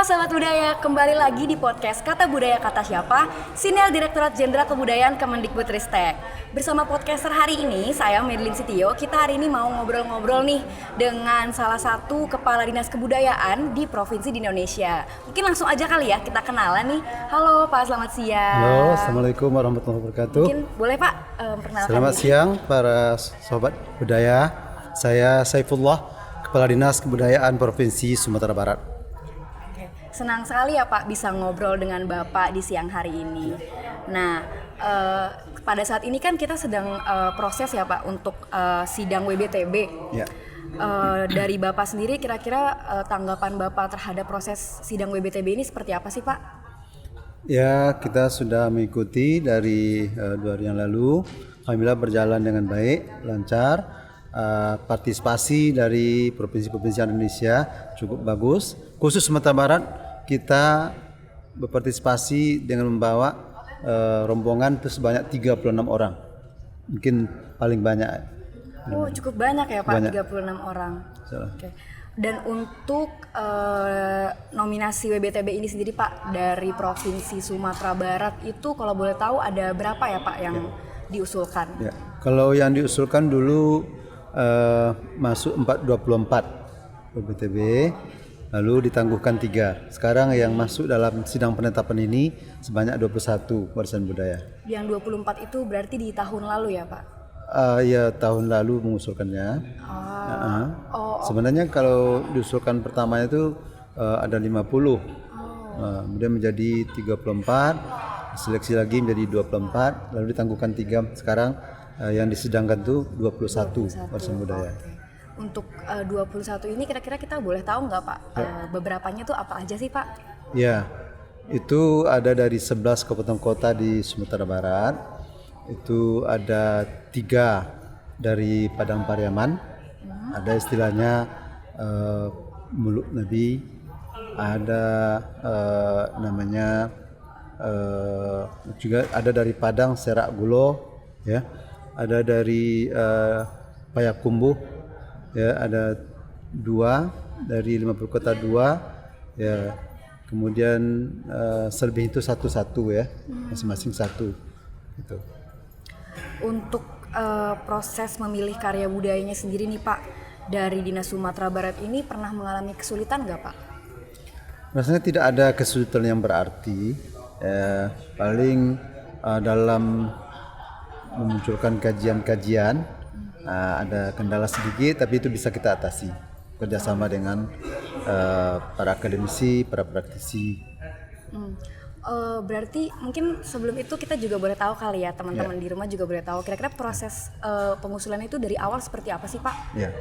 Halo Sahabat Budaya, kembali lagi di podcast Kata Budaya Kata Siapa, Sinel Direktorat Jenderal Kebudayaan Kemendikbudristek. Bersama podcaster hari ini, saya Medlin Sitio. Kita hari ini mau ngobrol-ngobrol nih dengan salah satu Kepala Dinas Kebudayaan di provinsi di Indonesia. Mungkin langsung aja kali ya kita kenalan nih. Halo Pak, selamat siang. Halo, Assalamualaikum warahmatullahi wabarakatuh. Mungkin boleh Pak perkenalkan Selamat diri. siang para Sobat Budaya. Saya Saifullah, Kepala Dinas Kebudayaan Provinsi Sumatera Barat. Senang sekali ya Pak bisa ngobrol dengan Bapak di siang hari ini. Nah, pada saat ini kan kita sedang proses ya Pak untuk sidang WBTB. Ya. Dari Bapak sendiri kira-kira tanggapan Bapak terhadap proses sidang WBTB ini seperti apa sih Pak? Ya, kita sudah mengikuti dari 2 hari yang lalu. Alhamdulillah berjalan dengan baik, lancar. Partisipasi dari provinsi-provinsi Indonesia cukup bagus. Khusus Sumatera Barat kita berpartisipasi dengan membawa rombongan itu sebanyak 36 orang. Mungkin paling banyak. Oh, cukup banyak ya Pak, Banyak. 36 orang. Salah. Oke. Dan untuk nominasi WBTB ini sendiri Pak dari Provinsi Sumatera Barat itu kalau boleh tahu ada berapa ya Pak yang diusulkan? Ya. Kalau yang diusulkan dulu masuk 24 WBTB, lalu ditangguhkan 3. Sekarang yang masuk dalam sidang penetapan ini sebanyak 21 warisan budaya. Yang 24 itu berarti di tahun lalu ya Pak? Ya, tahun lalu mengusulkannya. Sebenarnya kalau diusulkan pertamanya itu ada 50. Kemudian menjadi 34, seleksi lagi menjadi 24, lalu ditangguhkan 3. Sekarang yang disidangkan itu 21 warisan budaya. Oke. Untuk 21 ini kira-kira kita boleh tahu nggak Pak? Beberapanya tuh apa aja sih Pak? Ya, itu ada dari 11 kabupaten kota di Sumatera Barat. Itu ada 3 dari Padang Pariaman. Ada istilahnya Muluk Nabi. Ada namanya juga ada dari Padang Serak Gulo, ya. Ada dari Payakumbuh, ya. Ada 2 dari 50 kota 2, ya. Kemudian selebih itu satu-satu ya, masing-masing satu. Gitu. Untuk proses memilih karya budayanya sendiri nih Pak, dari Dinas Sumatera Barat ini pernah mengalami kesulitan nggak Pak? Rasanya tidak ada kesulitan yang berarti. Paling dalam memunculkan kajian-kajian ada kendala sedikit, tapi itu bisa kita atasi kerjasama dengan para akademisi, para praktisi. Berarti mungkin sebelum itu kita juga boleh tahu kali ya teman-teman di rumah juga boleh tahu kira-kira proses pengusulan itu dari awal seperti apa sih Pak? Ya,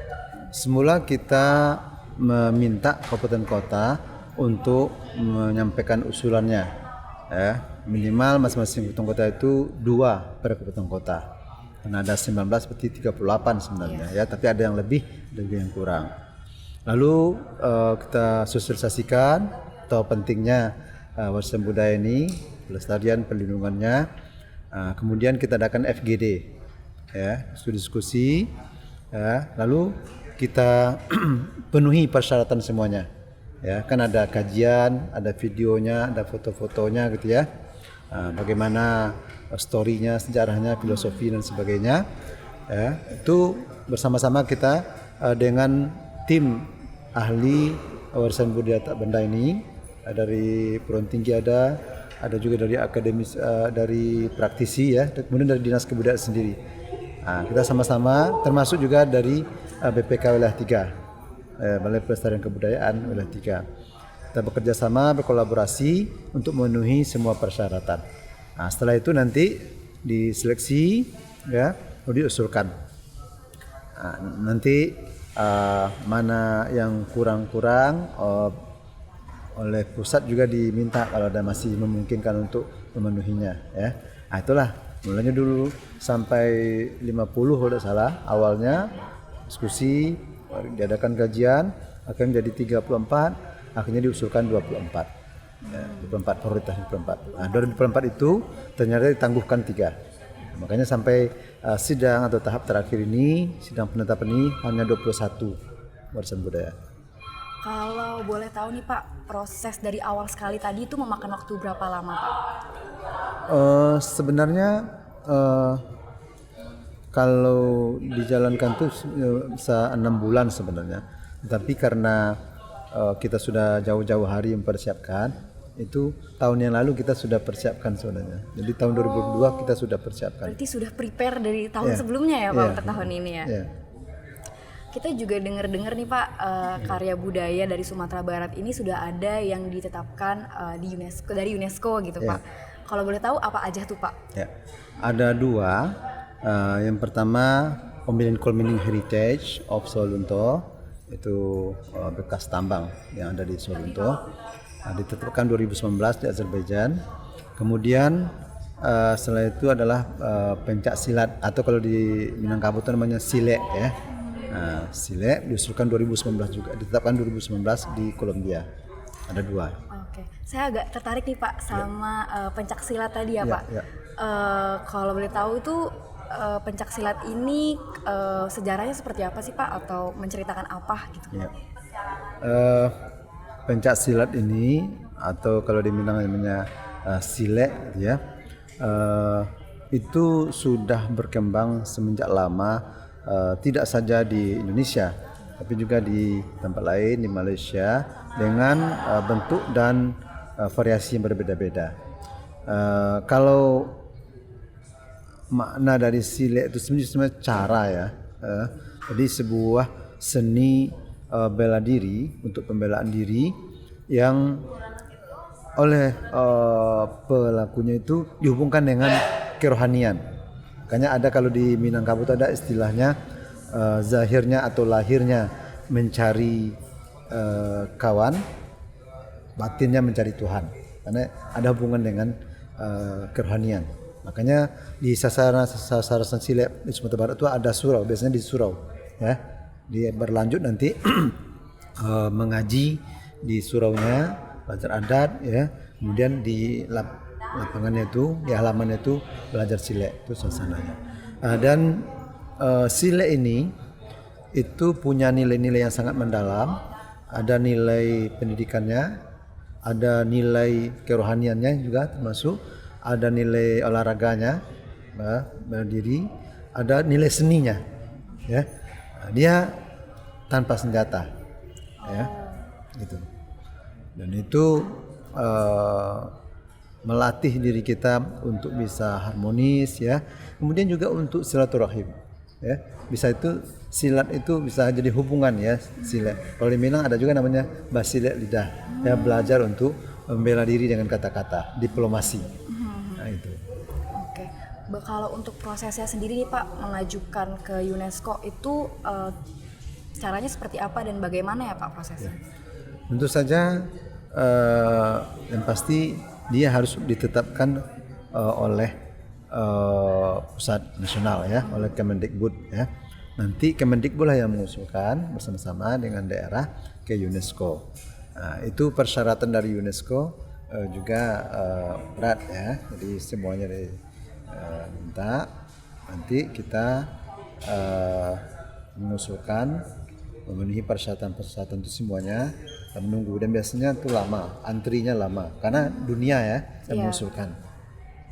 semula kita meminta kabupaten kota untuk menyampaikan usulannya, ya. Minimal masing-masing kabupaten kota itu 2 per kabupaten kota. Karena ada 19 berarti 38 sebenarnya, ya. Tapi ada yang lebih, ada yang kurang. Lalu kita sosialisasikan atau pentingnya warisan budaya ini, pelestarian perlindungannya. Kemudian kita adakan FGD, ya, diskusi, ya. Lalu kita penuhi persyaratan semuanya, ya. Kan ada kajian, ada videonya, ada foto-fotonya gitu ya. Bagaimana story-nya, sejarahnya, filosofi dan sebagainya, ya. Itu bersama-sama kita dengan tim ahli warisan budaya tak benda ini, dari perguruan tinggi ada juga dari akademis, dari praktisi, ya, kemudian dari Dinas Kebudayaan sendiri. Kita sama-sama, termasuk juga dari BPK Wilayah 3, Balai Pelestarian Kebudayaan Wilayah 3. Kita bekerja sama, berkolaborasi untuk memenuhi semua persyaratan. Setelah itu nanti diseleksi, ya, lalu diusulkan. Nanti mana yang kurang-kurang oleh pusat juga diminta kalau ada masih memungkinkan untuk memenuhinya, ya. Itulah mulanya dulu sampai 50 kalau tidak salah awalnya diskusi, diadakan kajian, akan menjadi 34, akhirnya diusulkan 24. Ya, 24 prioritas 24. 2024 itu ternyata ditangguhkan 3. Makanya sampai sidang atau tahap terakhir ini, sidang penetapan ini hanya 21 warisan budaya. Kalau boleh tahu nih Pak, proses dari awal sekali tadi itu memakan waktu berapa lama Pak? Sebenarnya kalau dijalankan tuh bisa 6 bulan sebenarnya. Tapi karena kita sudah jauh-jauh hari mempersiapkan, itu tahun yang lalu kita sudah persiapkan sebenarnya. Jadi tahun 2022 kita sudah persiapkan. Berarti sudah prepare dari tahun Iya. sebelumnya ya Pak Iya. untuk tahun ini ya? Iya. Kita juga dengar-dengar nih Pak, karya budaya dari Sumatera Barat ini sudah ada yang ditetapkan di UNESCO, dari UNESCO gitu Iya. Pak. Kalau boleh tahu apa aja tuh Pak? Ya, ada 2. Yang pertama Ombilin Mining Heritage of Solunto, itu bekas tambang yang ada di Solunto, ditetapkan 2019 di Azerbaijan. Kemudian setelah itu adalah pencak silat, atau kalau di Minangkabau itu namanya silek ya. Silek diusulkan 2019 juga, ditetapkan 2019 di Kolombia. Ada 2. Oke, saya agak tertarik nih Pak sama pencak silat tadi ya, Ya, Pak. ya. Kalau boleh tahu itu pencak silat ini sejarahnya seperti apa sih Pak, atau menceritakan apa gitu? Ya. Pencak silat ini, atau kalau di Minang namanya silek ya, itu sudah berkembang semenjak lama, tidak saja di Indonesia tapi juga di tempat lain, di Malaysia, dengan bentuk dan variasi yang berbeda-beda. Kalau makna dari silek itu sebenarnya cara ya, jadi sebuah seni bela diri, untuk pembelaan diri yang oleh pelakunya itu dihubungkan dengan kerohanian. Makanya ada, kalau di Minangkabau itu ada istilahnya zahirnya atau lahirnya mencari kawan, batinnya mencari Tuhan, karena ada hubungan dengan kerohanian. Makanya di sasaran silek di Sumatera Barat itu ada surau, biasanya di surau ya. Dia berlanjut nanti mengaji di suraunya, belajar adat ya. Kemudian di lapangannya itu, di halamannya itu belajar silek, itu suasananya. Dan silek ini itu punya nilai-nilai yang sangat mendalam. Ada nilai pendidikannya, ada nilai kerohaniannya juga termasuk, ada nilai olahraganya, berdiri, ada nilai seninya ya. Dia tanpa senjata ya, gitu. Dan itu melatih diri kita untuk bisa harmonis ya. Kemudian juga untuk silaturahim ya. Bisa itu silat itu bisa jadi hubungan ya, silat. Kalau di Minang ada juga namanya basilet lidah ya, belajar untuk membela diri dengan kata-kata, diplomasi. Nah itu. Oke, kalau untuk prosesnya sendiri nih Pak, mengajukan ke UNESCO itu caranya seperti apa dan bagaimana ya Pak prosesnya? Tentu saja yang pasti dia harus ditetapkan oleh pusat nasional ya, oleh Kemendikbud ya. Nanti Kemendikbud lah yang mengusulkan bersama-sama dengan daerah ke UNESCO. Nah, itu persyaratan dari UNESCO juga berat ya. Jadi semuanya minta, nanti kita mengusulkan, memenuhi persyaratan-persyaratan itu semuanya, dan menunggu. Dan biasanya itu lama, antrinya lama karena dunia ya yang mengusulkan.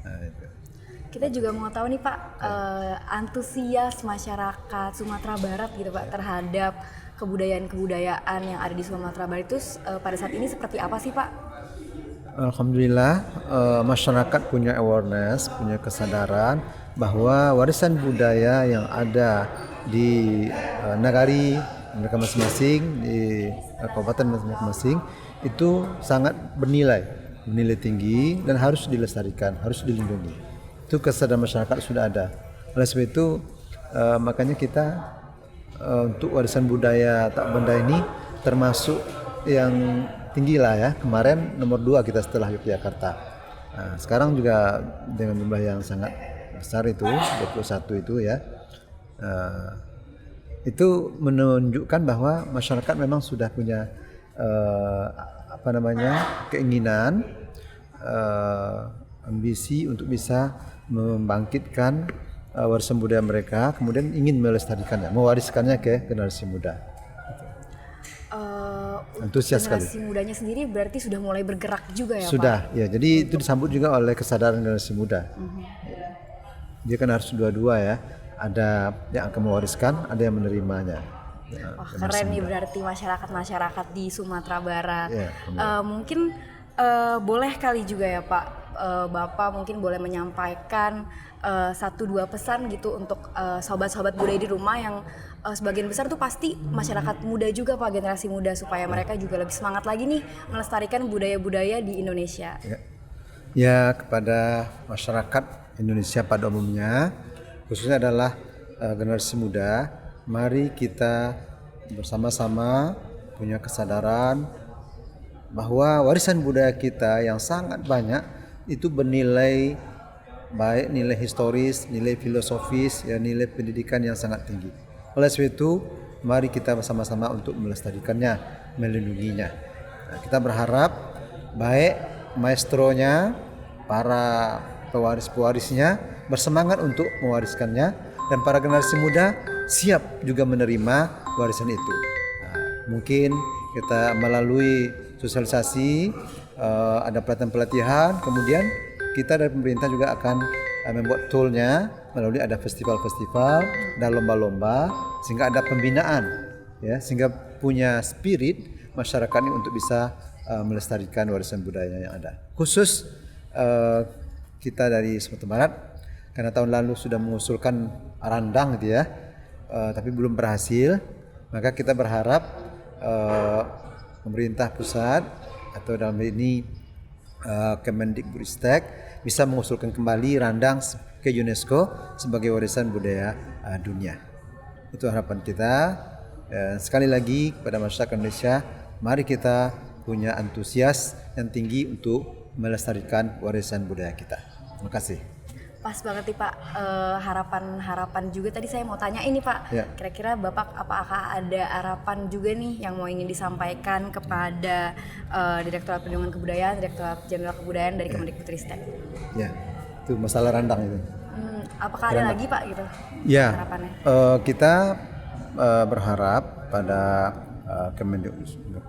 Nah, itu. Kita juga mau tahu nih Pak, antusias masyarakat Sumatera Barat gitu Pak terhadap kebudayaan-kebudayaan yang ada di Sumatera Barat itu pada saat ini seperti apa sih Pak? Alhamdulillah masyarakat punya awareness, punya kesadaran bahwa warisan budaya yang ada di nagari mereka masing-masing, di kabupaten masing-masing itu sangat bernilai tinggi dan harus dilestarikan, harus dilindungi. Itu kesadaran masyarakat sudah ada. Oleh sebab itu makanya kita untuk warisan budaya tak benda ini termasuk yang tinggi lah ya. Kemarin nomor 2 kita setelah Yogyakarta. Nah, sekarang juga dengan jumlah yang sangat besar itu 21 itu ya. Itu menunjukkan bahwa masyarakat memang sudah punya keinginan, ambisi untuk bisa membangkitkan warisan budaya mereka, kemudian ingin melestarikannya, mewariskannya ke generasi muda. antusias sekali. Generasi mudanya sendiri berarti sudah mulai bergerak juga ya Pak? Sudah, ya. Jadi itu disambut juga oleh kesadaran generasi muda. Dia kan harus dua-dua ya. Ada yang akan mewariskan, ada yang menerimanya. Wah keren nih berarti masyarakat di Sumatera Barat. Ya, Mungkin boleh kali juga ya Pak, Bapak mungkin boleh menyampaikan 1-2 pesan gitu untuk sobat-sobat budaya di rumah yang sebagian besar tuh pasti masyarakat muda juga Pak, generasi muda, supaya mereka juga lebih semangat lagi nih melestarikan budaya-budaya di Indonesia. Ya, kepada masyarakat Indonesia pada umumnya, khususnya adalah generasi muda, mari kita bersama-sama punya kesadaran bahwa warisan budaya kita yang sangat banyak itu bernilai baik, nilai historis, nilai filosofis, ya, nilai pendidikan yang sangat tinggi. Oleh sebab itu, mari kita bersama-sama untuk melestarikannya, melindunginya. Nah, kita berharap baik maestronya, para pewaris-pewarisnya bersemangat untuk mewariskannya, dan para generasi muda siap juga menerima warisan itu. Nah, mungkin kita melalui sosialisasi, ada pelatihan-pelatihan, kemudian kita dari pemerintah juga akan membuat toolnya melalui ada festival-festival dan lomba-lomba, sehingga ada pembinaan, ya, sehingga punya spirit masyarakat ini untuk bisa melestarikan warisan budaya yang ada. Khusus kita dari Sumatera Barat, karena tahun lalu sudah mengusulkan randang gitu ya, tapi belum berhasil, maka kita berharap pemerintah pusat atau dalam ini Kemendikbudristek bisa mengusulkan kembali randang ke UNESCO sebagai warisan budaya dunia. Itu harapan kita. Sekali lagi kepada masyarakat Indonesia, mari kita punya antusias yang tinggi untuk melestarikan warisan budaya kita. Terima kasih. Pas banget nih Pak, harapan juga tadi saya mau tanya ini Pak, Ya. Kira-kira Bapak apakah ada harapan juga nih yang mau ingin disampaikan kepada Direktorat Perlindungan Kebudayaan, Direktorat Jenderal Kebudayaan dari Kemendikbudristek? Ya, itu masalah randang itu. Apakah ada lagi Pak gitu Ya, harapannya? kita berharap pada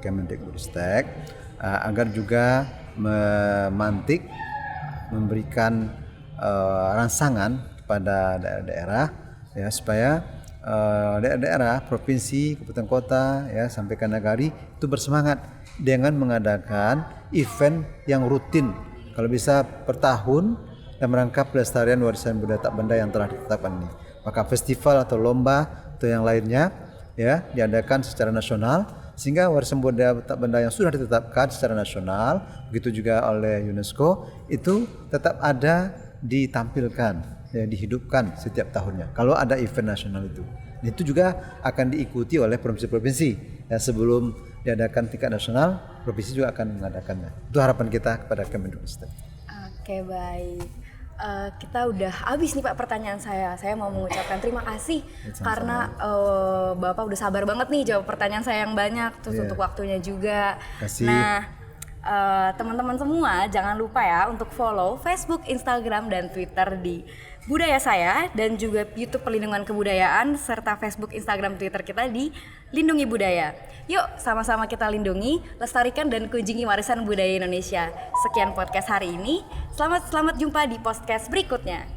Kemendikbudristek agar juga memantik, memberikan rangsangan kepada daerah-daerah, ya, supaya daerah-daerah, provinsi, kabupaten kota, ya, sampai ke nagari itu bersemangat dengan mengadakan event yang rutin, kalau bisa per tahun, dan merangkap pelestarian warisan budaya tak benda yang telah ditetapkan ini. Maka festival atau lomba atau yang lainnya, ya, diadakan secara nasional, sehingga warisan budaya tak benda yang sudah ditetapkan secara nasional, begitu juga oleh UNESCO, itu tetap ada, ditampilkan, ya, dihidupkan setiap tahunnya kalau ada event nasional itu. Dan itu juga akan diikuti oleh provinsi-provinsi, ya, sebelum diadakan tingkat nasional, provinsi juga akan mengadakannya. Itu harapan kita kepada Kemendikbudristek. Oke, baik. Kita udah habis nih Pak pertanyaan saya. Saya mau mengucapkan terima kasih karena Bapak udah sabar banget nih jawab pertanyaan saya yang banyak, terus untuk waktunya juga. Kasih. Nah, teman-teman semua jangan lupa ya untuk follow Facebook, Instagram, dan Twitter di Budaya Saya, dan juga YouTube Perlindungan Kebudayaan, serta Facebook, Instagram, Twitter kita di Lindungi Budaya. Yuk sama-sama kita lindungi, lestarikan, dan kunjungi warisan budaya Indonesia. Sekian podcast hari ini. Selamat jumpa di podcast berikutnya.